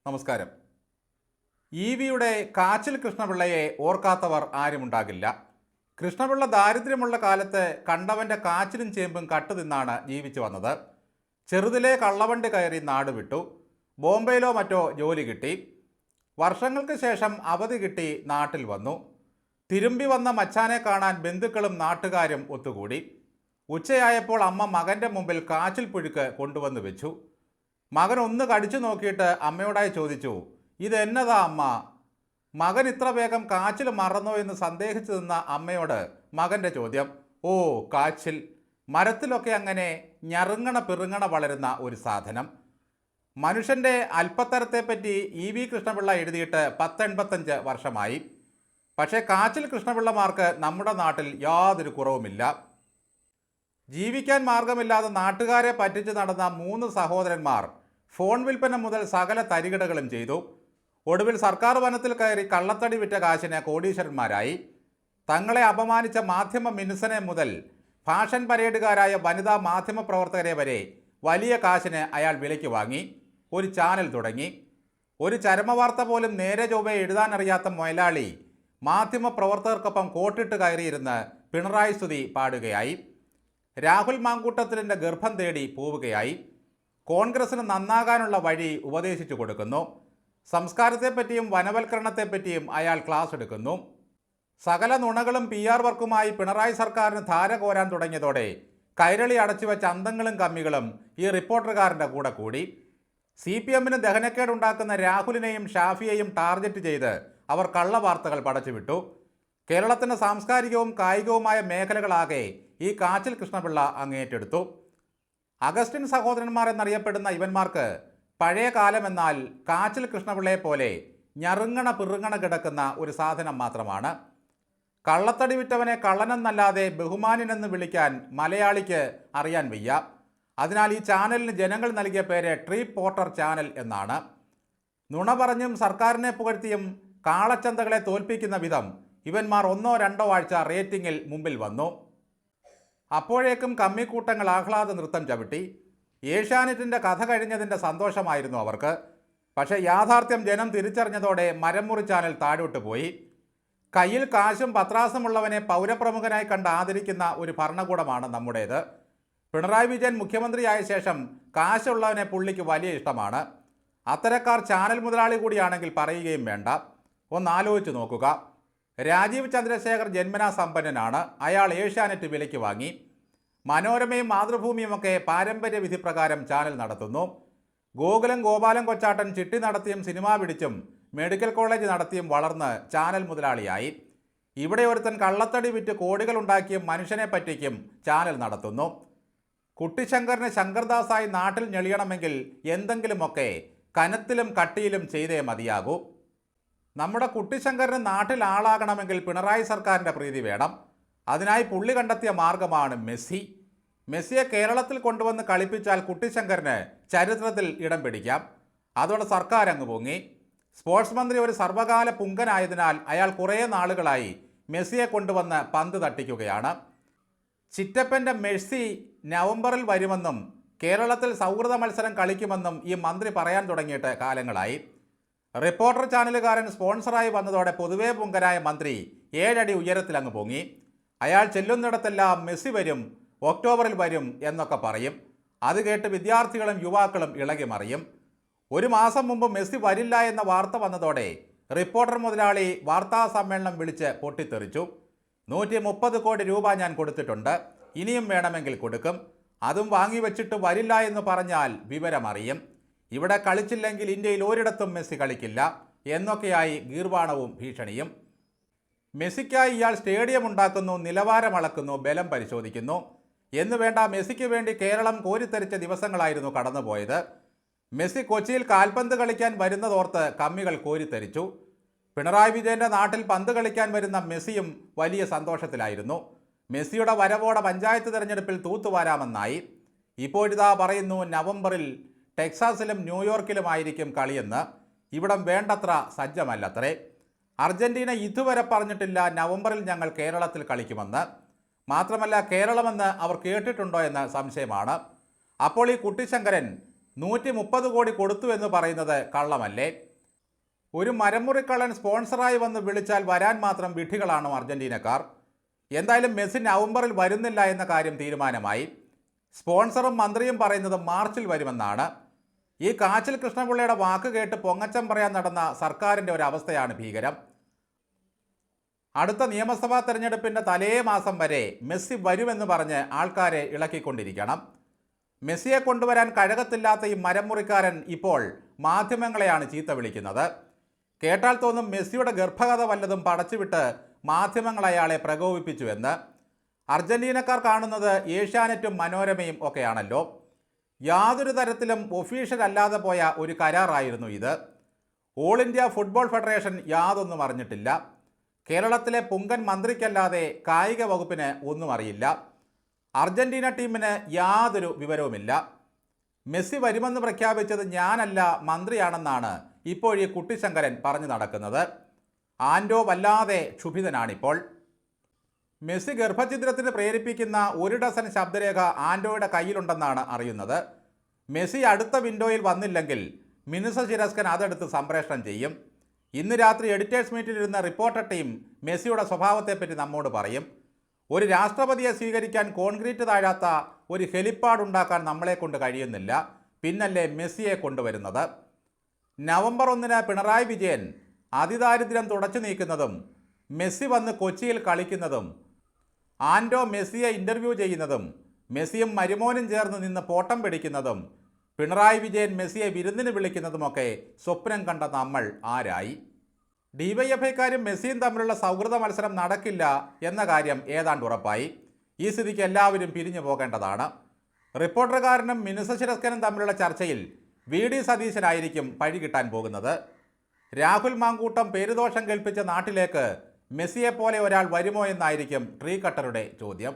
നമസ്കാരം. വിയുടെ കാച്ചിൽ കൃഷ്ണപിള്ളയെ ഓർക്കാത്തവർ ആരുമുണ്ടാകില്ല. കൃഷ്ണപിള്ള ദാരിദ്ര്യമുള്ള കാലത്ത് കണ്ടവൻ്റെ കാച്ചിലും ചേമ്പും കട്ടുതിന്നാണ് ജീവിച്ചു വന്നത്. ചെറുതിലെ കള്ളവണ്ടി കയറി നാട് വിട്ടു. ബോംബെയിലോ മറ്റോ ജോലി കിട്ടി. വർഷങ്ങൾക്ക് ശേഷം അവധി കിട്ടി നാട്ടിൽ വന്നു. തിരുമ്പി വന്ന മച്ചാനെ കാണാൻ ബന്ധുക്കളും നാട്ടുകാരും ഒത്തുകൂടി. ഉച്ചയായപ്പോൾ അമ്മ മകൻ്റെ മുമ്പിൽ കാച്ചിൽ പുഴുക്ക് കൊണ്ടുവന്ന് വെച്ചു. മകൻ ഒന്ന് കടിച്ചു നോക്കിയിട്ട് അമ്മയോടായി ചോദിച്ചു, ഇതെന്നതാ അമ്മ? മകൻ ഇത്ര വേഗം കാച്ചിൽ മറന്നോ എന്ന് സന്ദേഹിച്ചു നിന്ന അമ്മയോട് മകൻ്റെ ചോദ്യം, ഓ കാച്ചിൽ, മരത്തിലൊക്കെ അങ്ങനെ ഞറുങ്ങണ പിറുങ്ങണ വളരുന്ന ഒരു സാധനം. മനുഷ്യൻ്റെ അല്പത്തരത്തെപ്പറ്റി വി കൃഷ്ണപിള്ള എഴുതിയിട്ട് 1085 വർഷമായി. പക്ഷേ കാച്ചിൽ കൃഷ്ണപിള്ളമാർക്ക് നമ്മുടെ നാട്ടിൽ യാതൊരു കുറവുമില്ല. ജീവിക്കാൻ മാർഗമില്ലാതെ നാട്ടുകാരെ പറ്റിച്ച് നടന്ന 3 സഹോദരന്മാർ ഫോൺ വിൽപ്പന മുതൽ സകല തരികിടകളും ചെയ്തു. ഒടുവിൽ സർക്കാർ വനത്തിൽ കയറി കള്ളത്തടി വിറ്റ കാശിന് കോടീശ്വരന്മാരായി. തങ്ങളെ അപമാനിച്ച മാധ്യമ മിനുസനെ മുതൽ ഫാഷൻ പരേഡുകാരായ വനിതാ മാധ്യമ പ്രവർത്തകരെ വരെ വലിയ കാശിന് അയാൾ വിലയ്ക്ക് വാങ്ങി. ഒരു ചാനൽ തുടങ്ങി. ഒരു ചരമവാർത്ത പോലും നേരെ ചൊവ്വേ എഴുതാനറിയാത്ത മൊയലാളി മാധ്യമ പ്രവർത്തകർക്കൊപ്പം കോട്ടിട്ട് കയറിയിരുന്ന് പിണറായി സ്തുതി പാടുകയായി. രാഹുൽ മാങ്കൂട്ടത്തിലിൻ്റെ ഗർഭം തേടി പോവുകയായി. കോൺഗ്രസിന് നന്നാകാനുള്ള വഴി ഉപദേശിച്ചു കൊടുക്കുന്നു. സംസ്കാരത്തെപ്പറ്റിയും വനവൽക്കരണത്തെപ്പറ്റിയും അയാൾ ക്ലാസ് എടുക്കുന്നു. സകല നുണകളും PR വർക്കുമായി പിണറായി സർക്കാരിന് ധാര കോരാൻ തുടങ്ങിയതോടെ കൈരളി അടച്ചുവെച്ച അന്തങ്ങളും കമ്മികളും ഈ റിപ്പോർട്ടർകാരൻ്റെ കൂടെ കൂടി. CPMന് ദഹനക്കേടുണ്ടാക്കുന്ന രാഹുലിനെയും ഷാഫിയെയും ടാർഗറ്റ് ചെയ്ത് അവർ കള്ളവാർത്തകൾ പടച്ചുവിട്ടു. കേരളത്തിൻ്റെ സാംസ്കാരികവും കായികവുമായ മേഖലകളാകെ ഈ കാച്ചിൽ കൃഷ്ണപിള്ള അങ്ങേറ്റെടുത്തു. അഗസ്റ്റിൻ സഹോദരന്മാർ എന്നറിയപ്പെടുന്ന ഇവന്മാർക്ക് പഴയ കാലമെന്നാൽ കാച്ചിൽ കൃഷ്ണപിള്ളയെ പോലെ ഞറുങ്ങണ പിറുങ്ങണ കിടക്കുന്ന ഒരു സാധനം മാത്രമാണ്. കള്ളത്തടി വിറ്റവനെ കള്ളനെന്നല്ലാതെ ബഹുമാന്യനെന്ന് വിളിക്കാൻ മലയാളിക്ക് അറിയാൻ വയ്യ. അതിനാൽ ഈ ചാനലിന് ജനങ്ങൾ നൽകിയ പേര് ട്രീ പോർട്ടർ ചാനൽ എന്നാണ്. നുണ പറഞ്ഞും സർക്കാരിനെ പുകഴ്ത്തിയും കാളച്ചന്തകളെ തോൽപ്പിക്കുന്ന വിധം ഇവന്മാർ 1-2 ആഴ്ച റേറ്റിംഗിൽ മുമ്പിൽ വന്നു. അപ്പോഴേക്കും കമ്മിക്കൂട്ടങ്ങൾ ആഹ്ലാദ നൃത്തം ചവിട്ടി. ഏഷ്യാനെറ്റിൻ്റെ കഥ കഴിഞ്ഞതിൻ്റെ സന്തോഷമായിരുന്നു അവർക്ക്. പക്ഷേ യാഥാർത്ഥ്യം ജനം തിരിച്ചറിഞ്ഞതോടെ മരംമുറി ചാനൽ താഴോട്ട് പോയി. കയ്യിൽ കാശും പത്രാസുമുള്ളവനെ പൗരപ്രമുഖനായി കണ്ട് ആദരിക്കുന്ന ഒരു ഭരണകൂടമാണ് നമ്മുടേത്. പിണറായി വിജയൻ മുഖ്യമന്ത്രിയായ ശേഷം കാശുള്ളവനെ പുള്ളിക്ക് വലിയ ഇഷ്ടമാണ്. അത്തരക്കാർ ചാനൽ മുതലാളി കൂടിയാണെങ്കിൽ പറയുകയും വേണ്ട. ഒന്നാലോചിച്ച് നോക്കുക. രാജീവ് ചന്ദ്രശേഖർ ജന്മനാ സമ്പന്നനാണ്. അയാൾ ഏഷ്യാനെറ്റ് വിലയ്ക്ക് വാങ്ങി. മനോരമയും മാതൃഭൂമിയുമൊക്കെ പാരമ്പര്യ വിധിപ്രകാരം ചാനൽ നടത്തുന്നു. ഗോകുലം ഗോപാലൻ കൊച്ചാട്ടൻ ചിട്ടി നടത്തിയും സിനിമ പിടിച്ചും മെഡിക്കൽ കോളേജ് നടത്തിയും വളർന്ന് ചാനൽ മുതലാളിയായി. ഇവിടെ ഒരുത്തൻ കള്ളത്തടി വിറ്റ് കോടികൾ ഉണ്ടാക്കിയും മനുഷ്യനെ പറ്റിക്കും ചാനൽ നടത്തുന്നു. കുട്ടിശങ്കറിന് ശങ്കർദാസായി നാട്ടിൽ ഞെളിയണമെങ്കിൽ എന്തെങ്കിലുമൊക്കെ കനത്തിലും കട്ടിയിലും ചെയ്തേ മതിയാകൂ. നമ്മുടെ കുട്ടിശങ്കറിന് നാട്ടിൽ ആളാകണമെങ്കിൽ പിണറായി സർക്കാരിൻ്റെ പ്രീതി വേണം. അതിനായി പുള്ളി കണ്ടെത്തിയ മാർഗമാണ് മെസ്സി. മെസ്സിയെ കേരളത്തിൽ കൊണ്ടുവന്ന് കളിപ്പിച്ചാൽ കുട്ടിശങ്കറിന് ചരിത്രത്തിൽ ഇടം പിടിക്കാം. അതോടെ സർക്കാർ അങ്ങ് പൊങ്ങി. സ്പോർട്സ് മന്ത്രി ഒരു സർവകാല പുങ്കനായതിനാൽ അയാൾ കുറേ നാളുകളായി മെസ്സിയെ കൊണ്ടുവന്ന് പന്ത് തട്ടിക്കുകയാണ്. ചിറ്റപ്പൻ്റെ മെസ്സി നവംബറിൽ വരുമെന്നും കേരളത്തിൽ സൗഹൃദ മത്സരം കളിക്കുമെന്നും ഈ മന്ത്രി പറയാൻ തുടങ്ങിയിട്ട് കാലങ്ങളായി. റിപ്പോർട്ടർ ചാനലുകാരൻ സ്പോൺസറായി വന്നതോടെ പൊതുവേ പുങ്കനായ മന്ത്രി 7 അടി ഉയരത്തിൽ അങ്ങ് പൊങ്ങി. അയാൾ ചെല്ലുന്നിടത്തെല്ലാം മെസ്സി വരും, ഒക്ടോബറിൽ വരും എന്നൊക്കെ പറയും. അത് കേട്ട് വിദ്യാർത്ഥികളും യുവാക്കളും ഇളകി മറിയും. 1 മാസം മുമ്പ് മെസ്സി വരില്ല എന്ന വാർത്ത വന്നതോടെ റിപ്പോർട്ടർ മുതലാളി വാർത്താ സമ്മേളനം വിളിച്ച് പൊട്ടിത്തെറിച്ചു. 130 കോടി രൂപ ഞാൻ കൊടുത്തിട്ടുണ്ട്, ഇനിയും വേണമെങ്കിൽ കൊടുക്കും. അതും വാങ്ങിവെച്ചിട്ട് വരില്ല എന്ന് പറഞ്ഞാൽ വിവരമറിയും. ഇവിടെ കളിച്ചില്ലെങ്കിൽ ഇന്ത്യയിൽ ഒരിടത്തും മെസ്സി കളിക്കില്ല എന്നൊക്കെയായി ഗീർവാണവും ഭീഷണിയും. മെസ്സിക്കായി ഇയാൾ സ്റ്റേഡിയം ഉണ്ടാക്കുന്നു, നിലവാരം അളക്കുന്നു, ബലം പരിശോധിക്കുന്നു എന്ന് വേണ്ട. മെസ്സിക്ക് വേണ്ടി കേരളം കോരിത്തെറിച്ച ദിവസങ്ങളായിരുന്നു കടന്നുപോയത്. മെസ്സി കൊച്ചിയിൽ കാൽപന്ത് കളിക്കാൻ വരുന്നതോർത്ത് കമ്മികൾ കോരിത്തെറിച്ചു. പിണറായി വിജയൻ്റെ നാട്ടിൽ പന്ത് കളിക്കാൻ വരുന്ന മെസ്സിയും വലിയ സന്തോഷത്തിലായിരുന്നു. മെസ്സിയുടെ വരവോടെ പഞ്ചായത്ത് തിരഞ്ഞെടുപ്പിൽ തൂത്തുവാരാമെന്നായി. ഇപ്പോഴിതാ പറയുന്നു നവംബറിൽ ടെക്സാസിലും ന്യൂയോർക്കിലുമായിരിക്കും കളിയെന്ന്. ഇവിടം വേണ്ടത്ര സജ്ജമല്ലത്രേ. അർജന്റീന ഇതുവരെ പറഞ്ഞിട്ടില്ല നവംബറിൽ ഞങ്ങൾ കേരളത്തിൽ കളിക്കുമെന്ന്. മാത്രമല്ല കേരളമെന്ന് അവർ കേട്ടിട്ടുണ്ടോ എന്ന് സംശയമാണ്. അപ്പോൾ ഈ കുട്ടിശങ്കരൻ 130 കോടി കൊടുത്തു എന്ന് പറയുന്നത് കള്ളമല്ലേ? ഒരു മരമുറിക്കള്ളൻ സ്പോൺസറായി വന്ന് വിളിച്ചാൽ വരാൻ മാത്രം വിഡ്ഢികളാണോ അർജന്റീനക്കാർ? എന്തായാലും മെസ്സി നവംബറിൽ വരുന്നില്ല എന്ന കാര്യം തീരുമാനമായി. സ്പോൺസറും മന്ത്രിയും പറയുന്നത് മാർച്ചിൽ വരുമെന്നാണ്. ഈ കാച്ചിൽ കൃഷ്ണപിള്ളയുടെ വാക്ക് കേട്ട് പൊങ്ങച്ചം പറയാൻ നടന്ന സർക്കാരിൻ്റെ ഒരു അവസ്ഥയാണ് ഭീകരം. അടുത്ത നിയമസഭാ തെരഞ്ഞെടുപ്പിൻ്റെ തലേ മാസം വരെ മെസ്സി വരുമെന്ന് പറഞ്ഞ് ആൾക്കാരെ ഇളക്കിക്കൊണ്ടിരിക്കണം. മെസ്സിയെ കൊണ്ടുവരാൻ കഴകത്തില്ലാത്ത ഈ മരമുറിക്കാരൻ ഇപ്പോൾ മാധ്യമങ്ങളെയാണ് ചീത്ത വിളിക്കുന്നത്. കേട്ടാൽ തോന്നും മെസ്സിയുടെ ഗർഭകഥ വല്ലതും പടച്ചുവിട്ട് മാധ്യമങ്ങൾ അയാളെ പ്രകോപിപ്പിച്ചുവെന്ന്. അർജന്റീനക്കാർ കാണുന്നത് ഏഷ്യാനെറ്റും മനോരമയും ഒക്കെയാണല്ലോ. യാതൊരു തരത്തിലും ഒഫീഷ്യൽ അല്ലാതെ പോയ ഒരു കരാറായിരുന്നു ഇത്. ഓൾ ഇന്ത്യ ഫുട്ബോൾ ഫെഡറേഷൻ യാതൊന്നും അറിഞ്ഞിട്ടില്ല. കേരളത്തിലെ പുങ്കൻ മന്ത്രിക്കല്ലാതെ കായിക വകുപ്പിന് ഒന്നും അറിയില്ല. അർജന്റീന ടീമിന് യാതൊരു വിവരവുമില്ല. മെസ്സി വരുമെന്ന് പ്രഖ്യാപിച്ചത് ഞാനല്ല, മന്ത്രിയാണെന്നാണ് ഇപ്പോഴീ കുട്ടിശങ്കരൻ പറഞ്ഞു നടക്കുന്നത്. ആൻഡോ വല്ലാതെ ക്ഷുഭിതനാണിപ്പോൾ. മെസ്സി ഗർഭഛിദ്രത്തിന് പ്രേരിപ്പിക്കുന്ന 1 ഡസൻ ശബ്ദരേഖ ആൻഡോയുടെ കയ്യിലുണ്ടെന്നാണ് അറിയുന്നത്. മെസ്സി അടുത്ത വിൻഡോയിൽ വന്നില്ലെങ്കിൽ മിനുസ ശിരസ്കൻ അതെടുത്ത് സംപ്രേഷണം ചെയ്യും. ഇന്ന് രാത്രി എഡിറ്റേഴ്സ് മീറ്റിലിരുന്ന റിപ്പോർട്ടർ ടീം മെസ്സിയുടെ സ്വഭാവത്തെപ്പറ്റി നമ്മോട് പറയും. ഒരു രാഷ്ട്രപതിയെ സ്വീകരിക്കാൻ കോൺക്രീറ്റ് താഴാത്ത ഒരു ഹെലിപ്പാഡ് ഉണ്ടാക്കാൻ നമ്മളെ കൊണ്ട് കഴിയുന്നില്ല, പിന്നല്ലേ മെസ്സിയെ കൊണ്ടുവരുന്നത്? നവംബർ 1 പിണറായി വിജയൻ അതിദാരിദ്ര്യം തുടച്ചു നീക്കുന്നതും മെസ്സി വന്ന് കൊച്ചിയിൽ കളിക്കുന്നതും ആൻഡോ മെസ്സിയെ ഇൻ്റർവ്യൂ ചെയ്യുന്നതും മെസ്സിയും മരുമോനും ചേർന്ന് നിന്ന് പോട്ടം പിടിക്കുന്നതും പിണറായി വിജയൻ മെസ്സിയെ വിരുന്നിന് വിളിക്കുന്നതുമൊക്കെ സ്വപ്നം കണ്ട നമ്മൾ ആരായി? ഡിവൈഎഫ്ഐക്കാരും മെസ്സിയും തമ്മിലുള്ള സൗഹൃദ മത്സരം നടക്കില്ല എന്ന കാര്യം ഏതാണ്ട് ഉറപ്പായി. ഈ സ്ഥിതിക്ക് എല്ലാവരും പിരിഞ്ഞു പോകേണ്ടതാണ്. റിപ്പോർട്ടർകാരനും മിനുസ ശിരസ്കനും തമ്മിലുള്ള ചർച്ചയിൽ VD സതീശനായിരിക്കും പഴി കിട്ടാൻ പോകുന്നത്. രാഹുൽ മാങ്കൂട്ടം പേരുദോഷം കേൾപ്പിച്ച നാട്ടിലേക്ക് മെസ്സിയെപ്പോലെ ഒരാൾ വരുമോ എന്നായിരിക്കും ട്രീ കട്ടറുടെ ചോദ്യം.